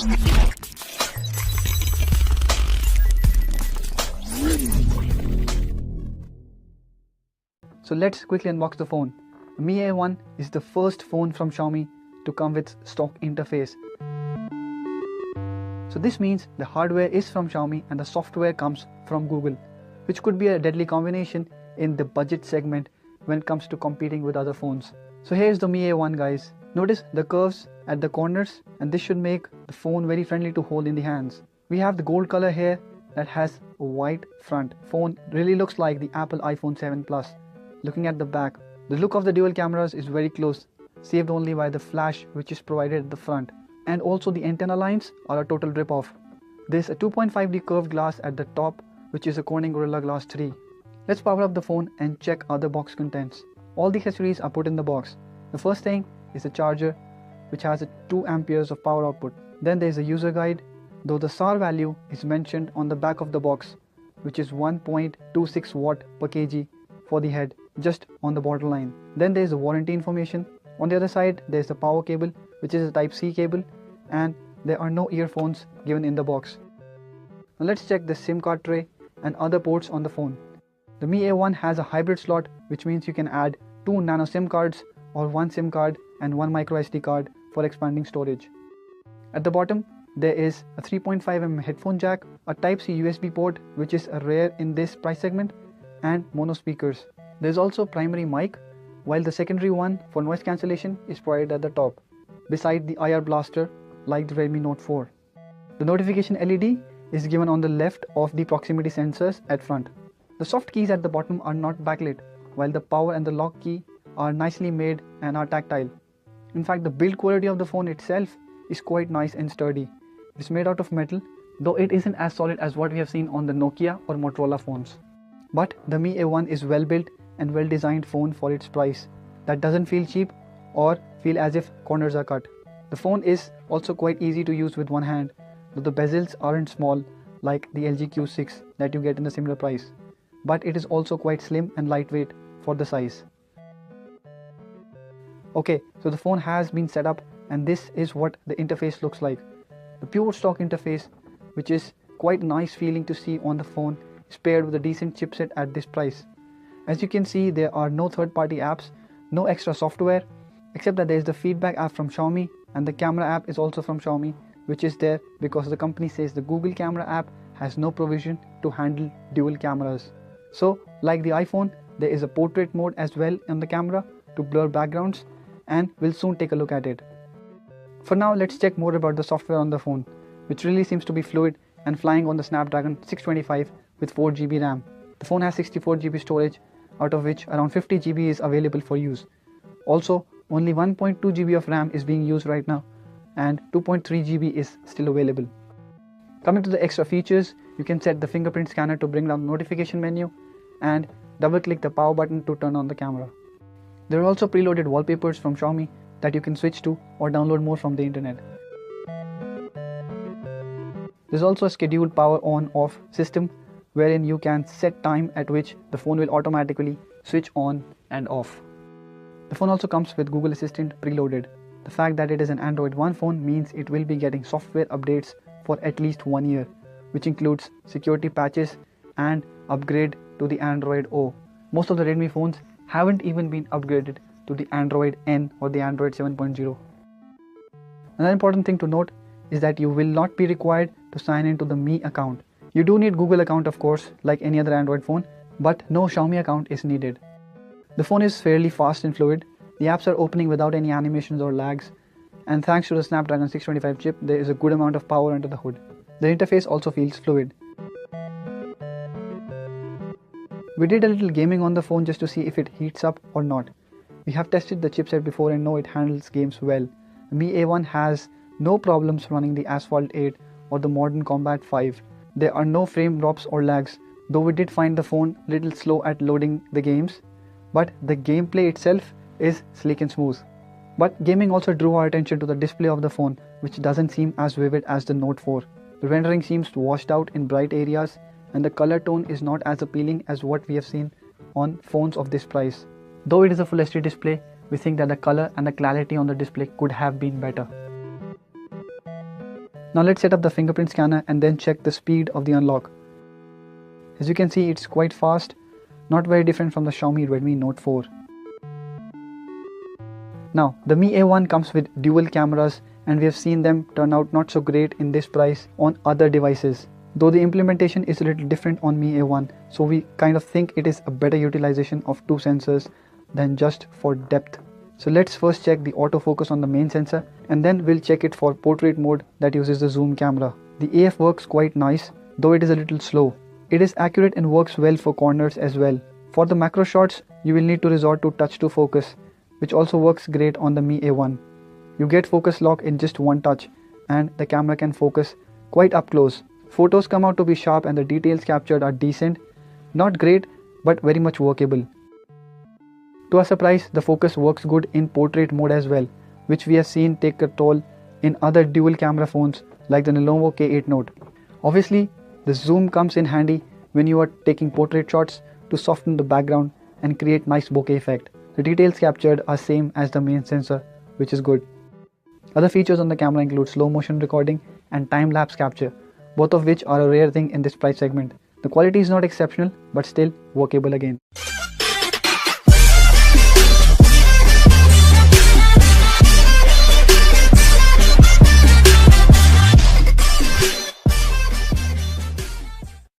So let's quickly unbox the phone. The Mi A1 is the first phone from Xiaomi to come with stock interface. So this means the hardware is from Xiaomi and the software comes from Google, which could be a deadly combination in the budget segment when it comes to competing with other phones. So here's the Mi A1 guys. Notice the curves at the corners, and this should make the phone very friendly to hold in the hands. We have the gold color here that has a white front. Phone really looks like the Apple iPhone 7 Plus. Looking at the back, the look of the dual cameras is very close, saved only by the flash which is provided at the front. And also the antenna lines are a total rip-off. There's a 2.5D curved glass at the top, which is a Corning Gorilla Glass 3. Let's power up the phone and check other box contents. All the accessories are put in the box. The first thing is the charger, which has a 2 amperes of power output. Then there is a user guide, though the SAR value is mentioned on the back of the box, which is 1.26 watt per kg for the head, just on the borderline. Then there is the warranty information. On the other side, there is the power cable, which is a Type-C cable, and there are no earphones given in the box. Now let's check the SIM card tray and other ports on the phone. The Mi A1 has a hybrid slot, which means you can add 2 nano SIM cards or 1 SIM card and 1 micro SD card for expanding storage. At the bottom, there is a 3.5mm headphone jack, a Type-C USB port, which is rare in this price segment, and mono speakers. There is also a primary mic, while the secondary one for noise cancellation is provided at the top, beside the IR blaster like the Redmi Note 4. The notification LED is given on the left of the proximity sensors at front. The soft keys at the bottom are not backlit, while the power and the lock key are nicely made and are tactile. In fact, the build quality of the phone itself is quite nice and sturdy. It's made out of metal, though it isn't as solid as what we have seen on the Nokia or Motorola phones. But the Mi A1 is well built and well designed phone for its price that doesn't feel cheap or feel as if corners are cut. The phone is also quite easy to use with one hand, though the bezels aren't small like the LG Q6 that you get in a similar price, but it is also quite slim and lightweight for the size. Okay, so the phone has been set up and this is what the interface looks like. The pure stock interface, which is quite nice feeling to see on the phone, is paired with a decent chipset at this price. As you can see, there are no third-party apps, no extra software, except that there is the feedback app from Xiaomi, and the camera app is also from Xiaomi, which is there because the company says the Google camera app has no provision to handle dual cameras. So, like the iPhone, there is a portrait mode as well on the camera to blur backgrounds, and we'll soon take a look at it. For now, let's check more about the software on the phone, which really seems to be fluid and flying on the Snapdragon 625 with 4GB RAM. The phone has 64GB storage, out of which around 50GB is available for use. Also, only 1.2GB of RAM is being used right now, and 2.3GB is still available. Coming to the extra features, you can set the fingerprint scanner to bring down the notification menu and double click the power button to turn on the camera. There are also preloaded wallpapers from Xiaomi that you can switch to or download more from the internet. There's also a scheduled power on off system wherein you can set time at which the phone will automatically switch on and off. The phone also comes with Google Assistant preloaded. The fact that it is an Android One phone means it will be getting software updates for at least 1 year, which includes security patches and upgrade to the Android O. Most of the Redmi phones haven't even been upgraded to the Android N or the Android 7.0. Another important thing to note is that you will not be required to sign into the Mi account. You do need Google account of course, like any other Android phone, but no Xiaomi account is needed. The phone is fairly fast and fluid. The apps are opening without any animations or lags, and thanks to the Snapdragon 625 chip, there is a good amount of power under the hood. The interface also feels fluid. We did a little gaming on the phone just to see if it heats up or not. We have tested the chipset before and know it handles games well. The Mi A1 has no problems running the Asphalt 8 or the Modern Combat 5. There are no frame drops or lags, though we did find the phone a little slow at loading the games, but the gameplay itself is sleek and smooth. But gaming also drew our attention to the display of the phone, which doesn't seem as vivid as the Note 4. The rendering seems washed out in bright areas, and the color tone is not as appealing as what we have seen on phones of this price. Though it is a Full HD display, we think that the color and the clarity on the display could have been better. Now let's set up the fingerprint scanner and then check the speed of the unlock. As you can see, it's quite fast, not very different from the Xiaomi Redmi Note 4. Now, the Mi A1 comes with dual cameras and we have seen them turn out not so great in this price on other devices. Though the implementation is a little different on Mi A1, so we kind of think it is a better utilization of two sensors than just for depth. So let's first check the autofocus on the main sensor and then we'll check it for portrait mode that uses the zoom camera. The AF works quite nice, though it is a little slow. It is accurate and works well for corners as well. For the macro shots, you will need to resort to touch to focus, which also works great on the Mi A1. You get focus lock in just one touch and the camera can focus quite up close. Photos come out to be sharp and the details captured are decent, not great but very much workable. To our surprise, the focus works good in portrait mode as well, which we have seen take a toll in other dual camera phones like the Lenovo K8 Note. Obviously, the zoom comes in handy when you are taking portrait shots to soften the background and create nice bokeh effect. The details captured are same as the main sensor, which is good. Other features on the camera include slow motion recording and time-lapse capture, both of which are a rare thing in this price segment. The quality is not exceptional, but still workable again.